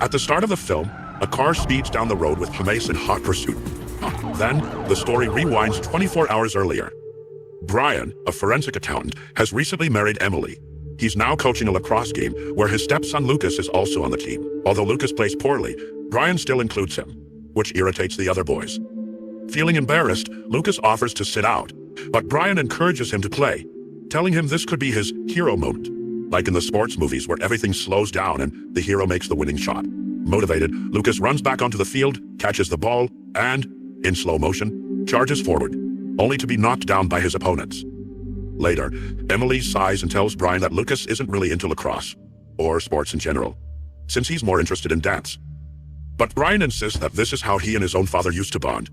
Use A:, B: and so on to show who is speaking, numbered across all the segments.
A: At the start of the film, a car speeds down the road with James in hot pursuit. Then, the story rewinds 24 hours earlier. Brian, a forensic accountant, has recently married Emily. He's now coaching a lacrosse game where his stepson Lucas is also on the team. Although Lucas plays poorly, Brian still includes him, which irritates the other boys. Feeling embarrassed, Lucas offers to sit out, but Brian encourages him to play, telling him this could be his hero moment, like in the sports movies where everything slows down and the hero makes the winning shot. Motivated, Lucas runs back onto the field, catches the ball, and, in slow motion, charges forward, only to be knocked down by his opponents. Later, Emily sighs and tells Brian that Lucas isn't really into lacrosse, or sports in general, since he's more interested in dance. But Brian insists that this is how he and his own father used to bond.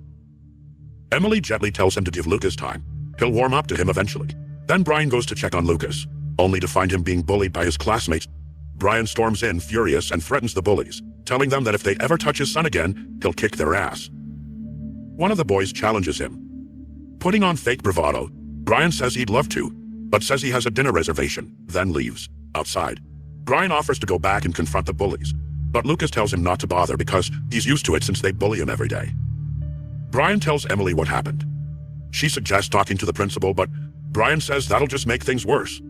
A: Emily gently tells him to give Lucas time. He'll warm up to him eventually. Then Brian goes to check on Lucas, only to find him being bullied by his classmates. Brian storms in furious and threatens the bullies, telling them that if they ever touch his son again, he'll kick their ass. One of the boys challenges him. Putting on fake bravado, Brian says he'd love to, but says he has a dinner reservation, then leaves. Outside, Brian offers to go back and confront the bullies, but Lucas tells him not to bother because he's used to it since they bully him every day. Brian tells Emily what happened. She suggests talking to the principal, but Brian says that'll just make things worse.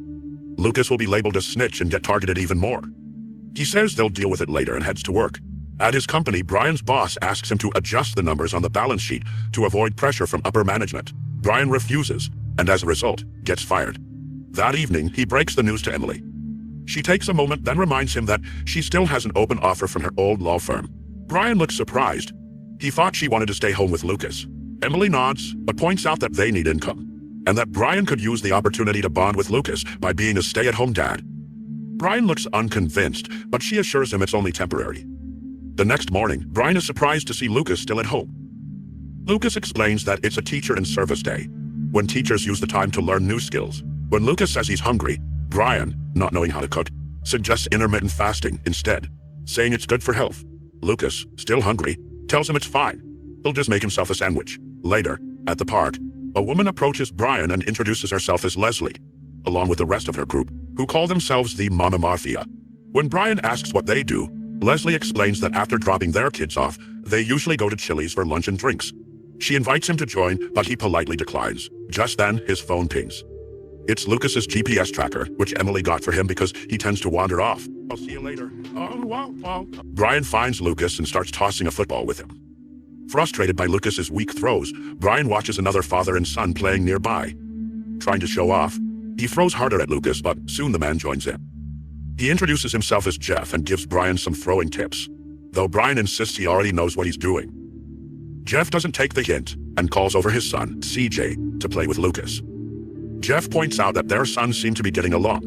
A: Lucas will be labeled a snitch and get targeted even more. He says they'll deal with it later and heads to work. At his company, Brian's boss asks him to adjust the numbers on the balance sheet to avoid pressure from upper management. Brian refuses, and as a result, gets fired. That evening, he breaks the news to Emily. She takes a moment, then reminds him that she still has an open offer from her old law firm. Brian looks surprised. He thought she wanted to stay home with Lucas. Emily nods, but points out that they need income, and that Brian could use the opportunity to bond with Lucas by being a stay-at-home dad. Brian looks unconvinced, but she assures him it's only temporary. The next morning, Brian is surprised to see Lucas still at home. Lucas explains that it's a teacher in service day, when teachers use the time to learn new skills. When Lucas says he's hungry, Brian, not knowing how to cook, suggests intermittent fasting instead, saying it's good for health. Lucas, still hungry, tells him it's fine. He'll just make himself a sandwich. Later, at the park, a woman approaches Brian and introduces herself as Leslie, along with the rest of her group, who call themselves the Mama Mafia. When Brian asks what they do, Leslie explains that after dropping their kids off, they usually go to Chili's for lunch and drinks. She invites him to join, but he politely declines. Just then, his phone pings. It's Lucas's GPS tracker, which Emily got for him because he tends to wander off. I'll see you later. Oh, wow. Brian finds Lucas and starts tossing a football with him. Frustrated by Lucas's weak throws, Brian watches another father and son playing nearby. Trying to show off, he throws harder at Lucas, but soon the man joins in. He introduces himself as Jeff and gives Brian some throwing tips, though Brian insists he already knows what he's doing. Jeff doesn't take the hint and calls over his son, CJ, to play with Lucas. Jeff points out that their sons seem to be getting along,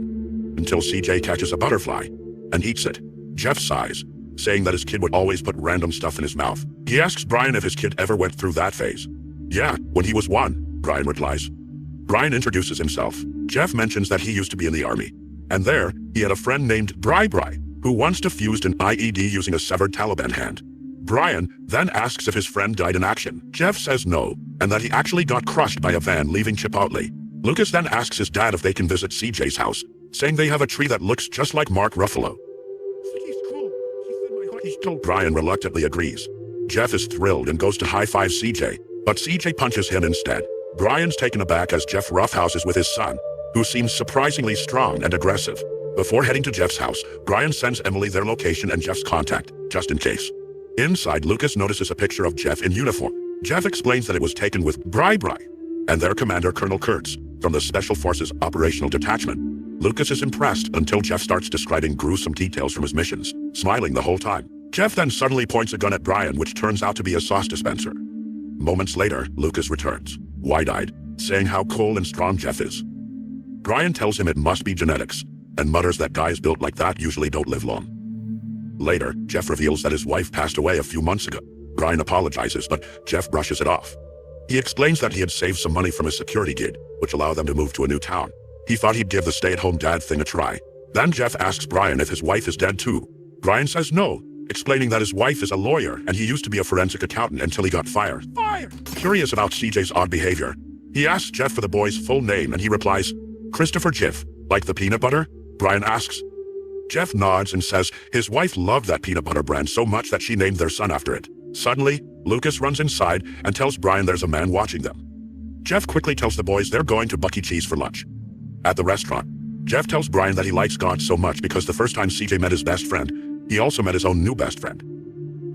A: until CJ catches a butterfly and eats it. Jeff sighs, saying that his kid would always put random stuff in his mouth. He asks Brian if his kid ever went through that phase. Yeah, when he was 1, Brian replies. Brian introduces himself. Jeff mentions that he used to be in the army, and there, he had a friend named Bri, who once defused an IED using a severed Taliban hand. Brian then asks if his friend died in action. Jeff says no, and that he actually got crushed by a van leaving Chipotle. Lucas then asks his dad if they can visit CJ's house, saying they have a tree that looks just like Mark Ruffalo. He's cool. He's cool. Brian reluctantly agrees. Jeff is thrilled and goes to high-five CJ, but CJ punches him instead. Brian's taken aback as Jeff roughhouses with his son, who seems surprisingly strong and aggressive. Before heading to Jeff's house, Brian sends Emily their location and Jeff's contact, just in case. Inside, Lucas notices a picture of Jeff in uniform. Jeff explains that it was taken with Bri and their commander, Colonel Kurtz, from the Special Forces Operational Detachment. Lucas is impressed until Jeff starts describing gruesome details from his missions, smiling the whole time. Jeff then suddenly points a gun at Brian, which turns out to be a sauce dispenser. Moments later, Lucas returns, wide-eyed, saying how cool and strong Jeff is. Brian tells him it must be genetics, and mutters that guys built like that usually don't live long. Later, Jeff reveals that his wife passed away a few months ago. Brian apologizes, but Jeff brushes it off. He explains that he had saved some money from his security gig, which allowed them to move to a new town. He thought he'd give the stay-at-home dad thing a try. Then Jeff asks Brian if his wife is dead too. Brian says no, explaining that his wife is a lawyer and he used to be a forensic accountant until he got fired. Curious about CJ's odd behavior, he asks Jeff for the boy's full name and he replies, Christopher Jiff, like the peanut butter? Brian asks, Jeff nods and says his wife loved that peanut butter brand so much that she named their son after it. Suddenly, Lucas runs inside and tells Brian there's a man watching them. Jeff quickly tells the boys they're going to Bucky Cheese for lunch. At the restaurant, Jeff tells Brian that he likes God so much because the first time CJ met his best friend, he also met his own new best friend.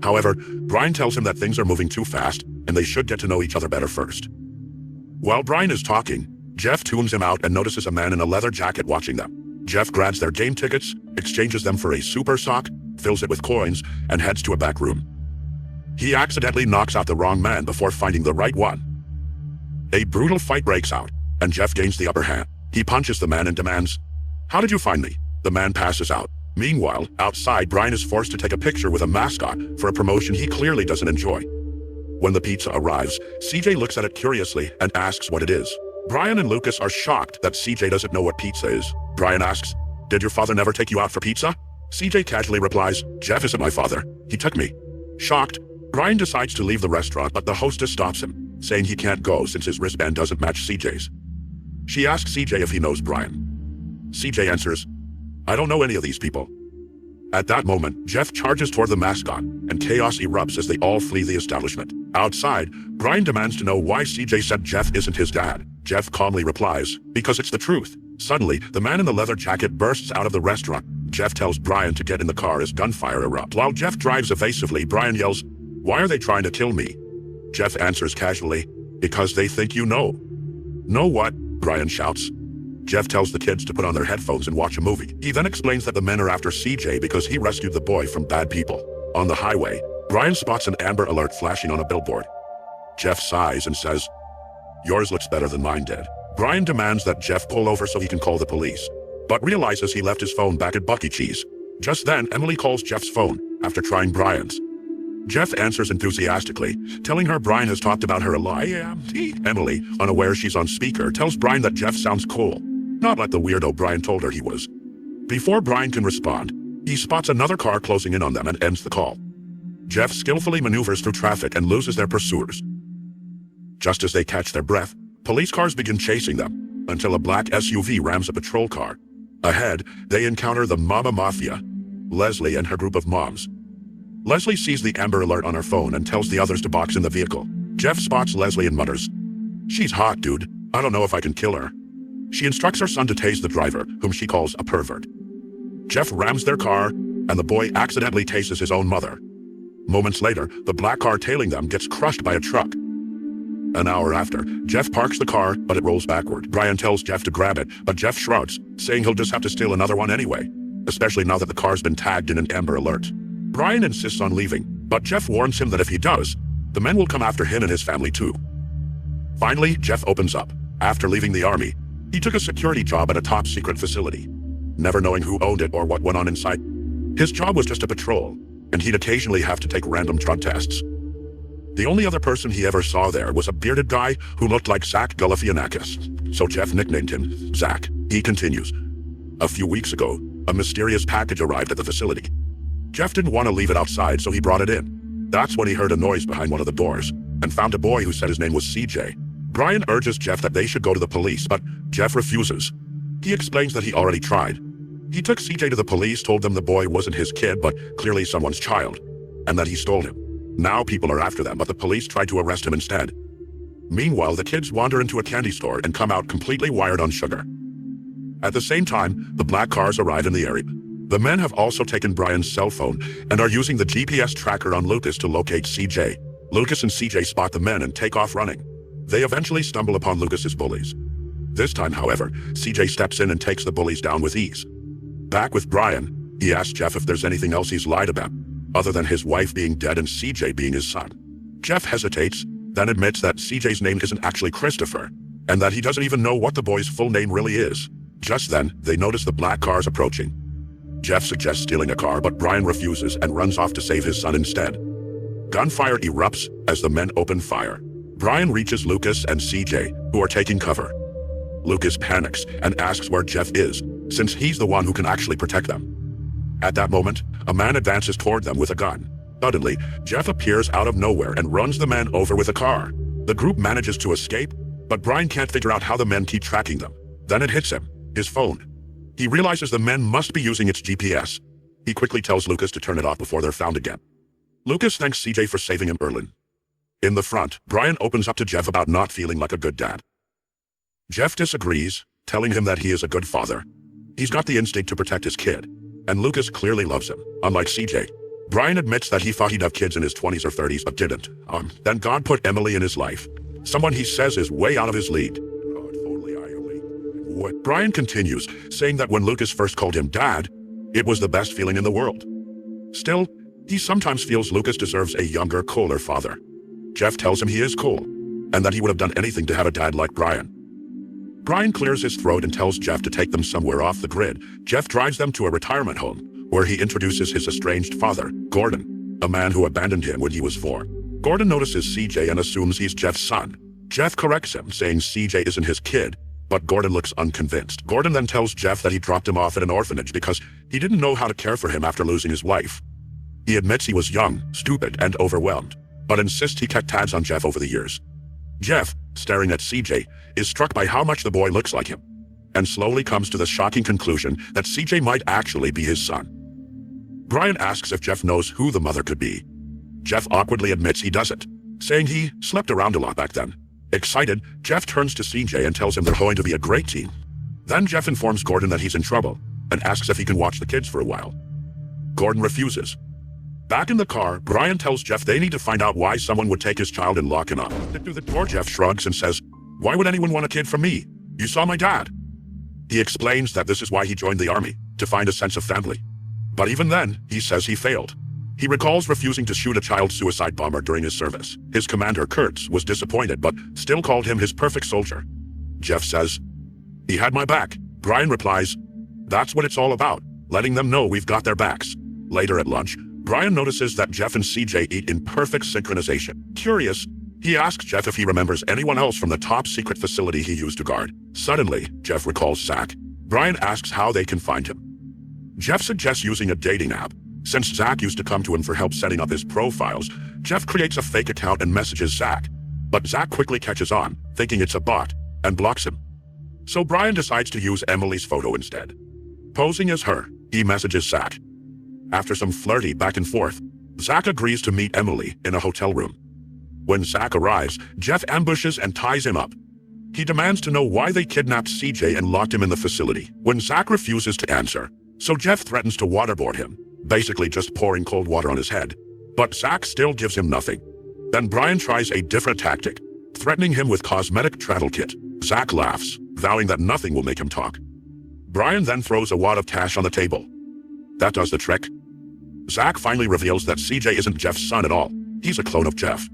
A: However, Brian tells him that things are moving too fast and they should get to know each other better first. While Brian is talking, Jeff tunes him out and notices a man in a leather jacket watching them. Jeff grabs their game tickets, exchanges them for a super sock, fills it with coins, and heads to a back room. He accidentally knocks out the wrong man before finding the right one. A brutal fight breaks out, and Jeff gains the upper hand. He punches the man and demands, "How did you find me?" The man passes out. Meanwhile, outside, Brian is forced to take a picture with a mascot for a promotion he clearly doesn't enjoy. When the pizza arrives, CJ looks at it curiously and asks what it is. Brian and Lucas are shocked that CJ doesn't know what pizza is. Brian asks, "Did your father never take you out for pizza?" CJ casually replies, "Jeff isn't my father. He took me." Shocked, Brian decides to leave the restaurant, but the hostess stops him, saying he can't go since his wristband doesn't match CJ's. She asks CJ if he knows Brian. CJ answers, "I don't know any of these people." At that moment, Jeff charges toward the mascot, and chaos erupts as they all flee the establishment. Outside, Brian demands to know why CJ said Jeff isn't his dad. Jeff calmly replies, "Because it's the truth." Suddenly, the man in the leather jacket bursts out of the restaurant. Jeff tells Brian to get in the car as gunfire erupts. While Jeff drives evasively, Brian yells, "Why are they trying to kill me?" Jeff answers casually, "Because they think you know." "Know what?" Brian shouts. Jeff tells the kids to put on their headphones and watch a movie. He then explains that the men are after CJ because he rescued the boy from bad people. On the highway, Brian spots an Amber Alert flashing on a billboard. Jeff sighs and says, "Yours looks better than mine did." Brian demands that Jeff pull over so he can call the police, but realizes he left his phone back at Bucky Cheese. Just then, Emily calls Jeff's phone after trying Brian's. Jeff answers enthusiastically, telling her Brian has talked about her a lot. Emily, unaware she's on speaker, tells Brian that Jeff sounds cool, not like the weirdo Brian told her he was. Before Brian can respond, he spots another car closing in on them and ends the call. Jeff skillfully maneuvers through traffic and loses their pursuers. Just as they catch their breath, police cars begin chasing them, until a black SUV rams a patrol car. Ahead, they encounter the Mama Mafia, Leslie and her group of moms. Leslie sees the Amber Alert on her phone and tells the others to box in the vehicle. Jeff spots Leslie and mutters, "She's hot, dude. I don't know if I can kill her." She instructs her son to tase the driver, whom she calls a pervert. Jeff rams their car, and the boy accidentally tases his own mother. Moments later, the black car tailing them gets crushed by a truck. An hour after, Jeff parks the car, but it rolls backward. Brian tells Jeff to grab it, but Jeff shrugs, saying he'll just have to steal another one anyway, especially now that the car's been tagged in an Amber Alert. Brian insists on leaving, but Jeff warns him that if he does, the men will come after him and his family too. Finally, Jeff opens up. After leaving the army, he took a security job at a top-secret facility, never knowing who owned it or what went on inside. His job was just a patrol, and he'd occasionally have to take random drug tests. The only other person he ever saw there was a bearded guy who looked like Zach Galifianakis, so Jeff nicknamed him Zach. He continues, "A few weeks ago, a mysterious package arrived at the facility. Jeff didn't want to leave it outside, so he brought it in. That's when he heard a noise behind one of the doors, and found a boy who said his name was CJ. Brian urges Jeff that they should go to the police, but Jeff refuses. He explains that he already tried. He took CJ to the police, told them the boy wasn't his kid, but clearly someone's child, and that he stole him. Now people are after them, but the police tried to arrest him instead. Meanwhile, the kids wander into a candy store and come out completely wired on sugar. At the same time, the black cars arrive in the area. The men have also taken Brian's cell phone and are using the GPS tracker on Lucas to locate CJ. Lucas and CJ spot the men and take off running. They eventually stumble upon Lucas's bullies. This time, however, CJ steps in and takes the bullies down with ease. Back with Brian, he asks Jeff if there's anything else he's lied about, other than his wife being dead and CJ being his son. Jeff hesitates, then admits that CJ's name isn't actually Christopher, and that he doesn't even know what the boy's full name really is. Just then, they notice the black cars approaching. Jeff suggests stealing a car, but Brian refuses and runs off to save his son instead. Gunfire erupts as the men open fire. Brian reaches Lucas and CJ, who are taking cover. Lucas panics and asks where Jeff is, since he's the one who can actually protect them. At that moment, a man advances toward them with a gun. Suddenly, Jeff appears out of nowhere and runs the men over with a car. The group manages to escape, but Brian can't figure out how the men keep tracking them. Then it hits him, his phone. He realizes the men must be using its GPS. He quickly tells Lucas to turn it off before they're found again. Lucas thanks CJ for saving him early. In the front, Brian opens up to Jeff about not feeling like a good dad. Jeff disagrees, telling him that he is a good father. He's got the instinct to protect his kid, and Lucas clearly loves him, unlike CJ. Brian admits that he thought he'd have kids in his 20s or 30s but didn't. Then God put Emily in his life, someone he says is way out of his league. Totally out of your league. What? Brian continues, saying that when Lucas first called him dad, it was the best feeling in the world. Still, he sometimes feels Lucas deserves a younger, cooler father. Jeff tells him he is cool, and that he would have done anything to have a dad like Brian. Brian clears his throat and tells Jeff to take them somewhere off the grid. Jeff drives them to a retirement home, where he introduces his estranged father, Gordon, a man who abandoned him when he was 4. Gordon notices CJ and assumes he's Jeff's son. Jeff corrects him, saying CJ isn't his kid, but Gordon looks unconvinced. Gordon then tells Jeff that he dropped him off at an orphanage because he didn't know how to care for him after losing his wife. He admits he was young, stupid, and overwhelmed, but insists he kept tabs on Jeff over the years. Jeff, staring at CJ, is struck by how much the boy looks like him, and slowly comes to the shocking conclusion that CJ might actually be his son. Brian asks if Jeff knows who the mother could be. Jeff awkwardly admits he doesn't, saying he slept around a lot back then. Excited, Jeff turns to CJ and tells him they're going to be a great team. Then Jeff informs Gordon that he's in trouble, and asks if he can watch the kids for a while. Gordon refuses. Back in the car, Brian tells Jeff they need to find out why someone would take his child and lock him up. Through the door, Jeff shrugs and says, "Why would anyone want a kid from me? You saw my dad." He explains that this is why he joined the army, to find a sense of family. But even then, he says he failed. He recalls refusing to shoot a child suicide bomber during his service. His commander, Kurtz, was disappointed but still called him his perfect soldier. Jeff says, "He had my back." Brian replies, "That's what it's all about, letting them know we've got their backs." Later at lunch, Brian notices that Jeff and CJ eat in perfect synchronization. Curious, he asks Jeff if he remembers anyone else from the top secret facility he used to guard. Suddenly, Jeff recalls Zach. Brian asks how they can find him. Jeff suggests using a dating app. Since Zach used to come to him for help setting up his profiles, Jeff creates a fake account and messages Zach. But Zach quickly catches on, thinking it's a bot, and blocks him. So Brian decides to use Emily's photo instead. Posing as her, he messages Zach. After some flirty back and forth, Zach agrees to meet Emily in a hotel room. When Zach arrives, Jeff ambushes and ties him up. He demands to know why they kidnapped CJ and locked him in the facility. When Zach refuses to answer, so Jeff threatens to waterboard him, basically just pouring cold water on his head. But Zach still gives him nothing. Then Brian tries a different tactic, threatening him with cosmetic travel kit. Zach laughs, vowing that nothing will make him talk. Brian then throws a wad of cash on the table. That does the trick. Zach finally reveals that CJ isn't Jeff's son at all. He's a clone of Jeff.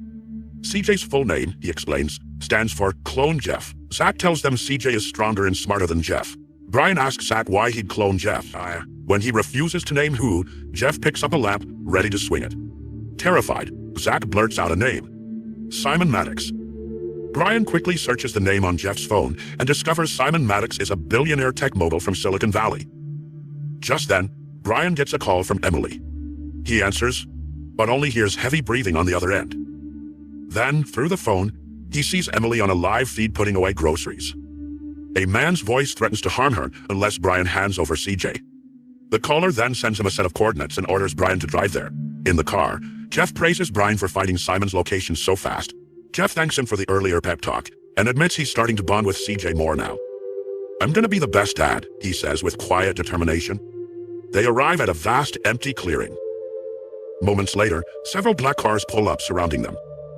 A: CJ's full name, he explains, stands for Clone Jeff. Zach tells them CJ is stronger and smarter than Jeff. Brian asks Zach why he'd clone Jeff. When he refuses to name who, Jeff picks up a lamp, ready to swing it. Terrified, Zach blurts out a name. Simon Maddox. Brian quickly searches the name on Jeff's phone and discovers Simon Maddox is a billionaire tech mogul from Silicon Valley. Just then, Brian gets a call from Emily. He answers, but only hears heavy breathing on the other end. Then, through the phone, he sees Emily on a live feed putting away groceries. A man's voice threatens to harm her unless Brian hands over CJ. The caller then sends him a set of coordinates and orders Brian to drive there. In the car, Jeff praises Brian for finding Simon's location so fast. Jeff thanks him for the earlier pep talk and admits he's starting to bond with CJ more now. "I'm gonna be the best dad," he says with quiet determination. They arrive at a vast, empty clearing. Moments later, several black cars pull up surrounding them.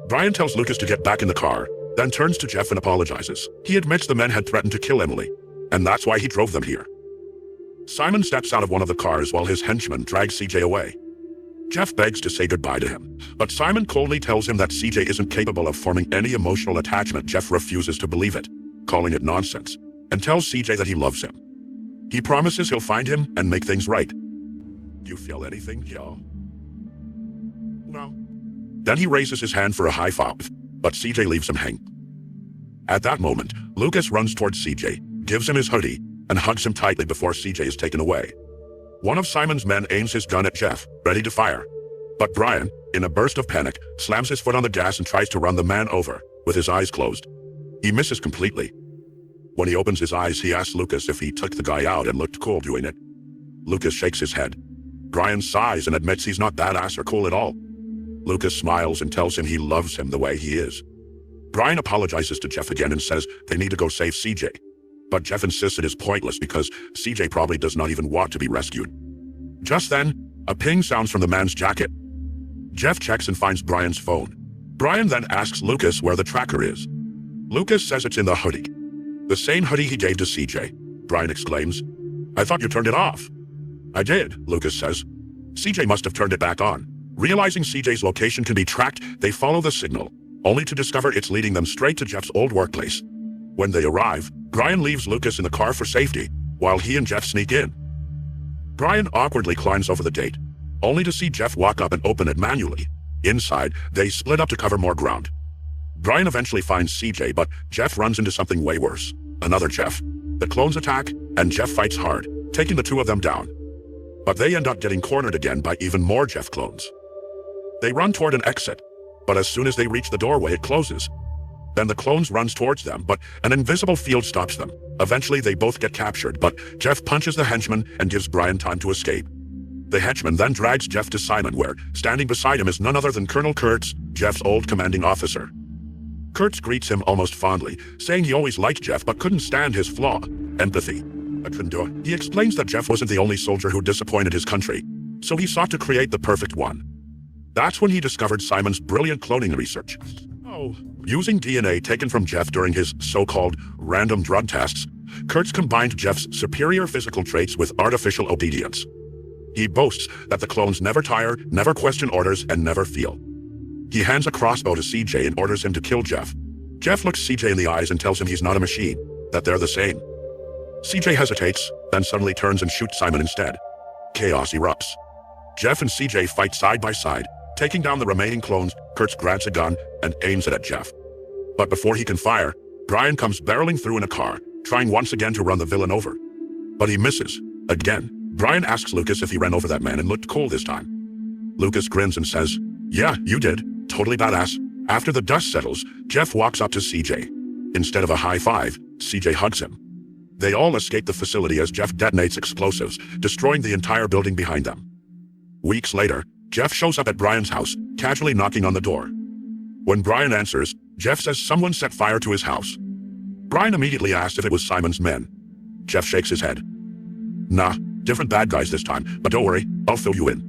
A: Brian tells Lucas to get back in the car, then turns to Jeff and apologizes. He admits the men had threatened to kill Emily, and that's why he drove them here. Simon steps out of one of the cars while his henchman drags CJ away. Jeff begs to say goodbye to him, but Simon coldly tells him that CJ isn't capable of forming any emotional attachment. Jeff refuses to believe it, calling it nonsense, and tells CJ that he loves him. He promises he'll find him and make things right. "Do you feel anything, y'all?" "No." Then he raises his hand for a high five, but CJ leaves him hang. At that moment, Lucas runs towards CJ, gives him his hoodie, and hugs him tightly before CJ is taken away. One of Simon's men aims his gun at Jeff, ready to fire. But Brian, in a burst of panic, slams his foot on the gas and tries to run the man over, with his eyes closed. He misses completely. When he opens his eyes, he asks Lucas if he took the guy out and looked cool doing it. Lucas shakes his head. Brian sighs and admits he's not badass or cool at all. Lucas smiles and tells him he loves him the way he is. Brian apologizes to Jeff again and says they need to go save CJ. But Jeff insists it is pointless because CJ probably does not even want to be rescued. Just then, a ping sounds from the man's jacket. Jeff checks and finds Brian's phone. Brian then asks Lucas where the tracker is. Lucas says it's in the hoodie. The same hoodie he gave to CJ. Brian exclaims, "I thought you turned it off." "I did," Lucas says. CJ must have turned it back on. Realizing CJ's location can be tracked, they follow the signal, only to discover it's leading them straight to Jeff's old workplace. When they arrive, Brian leaves Lucas in the car for safety, while he and Jeff sneak in. Brian awkwardly climbs over the gate, only to see Jeff walk up and open it manually. Inside, they split up to cover more ground. Brian eventually finds CJ, but Jeff runs into something way worse. Another Jeff. The clones attack, and Jeff fights hard, taking the two of them down. But they end up getting cornered again by even more Jeff clones. They run toward an exit, but as soon as they reach the doorway, it closes. Then the clones runs towards them, but an invisible field stops them. Eventually, they both get captured, but Jeff punches the henchman and gives Brian time to escape. The henchman then drags Jeff to Simon, where, standing beside him is none other than Colonel Kurtz, Jeff's old commanding officer. Kurtz greets him almost fondly, saying he always liked Jeff but couldn't stand his flaw, empathy. I couldn't do it. He explains that Jeff wasn't the only soldier who disappointed his country, so he sought to create the perfect one. That's when he discovered Simon's brilliant cloning research. Using DNA taken from Jeff during his so-called random drug tests, Kurtz combined Jeff's superior physical traits with artificial obedience. He boasts that the clones never tire, never question orders, and never feel. He hands a crossbow to CJ and orders him to kill Jeff. Jeff looks CJ in the eyes and tells him he's not a machine, that they're the same. CJ hesitates, then suddenly turns and shoots Simon instead. Chaos erupts. Jeff and CJ fight side by side. Taking down the remaining clones, Kurtz grabs a gun and aims it at Jeff. But before he can fire, Brian comes barreling through in a car, trying once again to run the villain over. But he misses. Again, Brian asks Lucas if he ran over that man and looked cool this time. Lucas grins and says, "Yeah, you did. Totally badass." After the dust settles, Jeff walks up to CJ. Instead of a high five, CJ hugs him. They all escape the facility as Jeff detonates explosives, destroying the entire building behind them. Weeks later, Jeff shows up at Brian's house, casually knocking on the door. When Brian answers, Jeff says someone set fire to his house. Brian immediately asks if it was Simon's men. Jeff shakes his head. "Nah, different bad guys this time, but don't worry, I'll fill you in."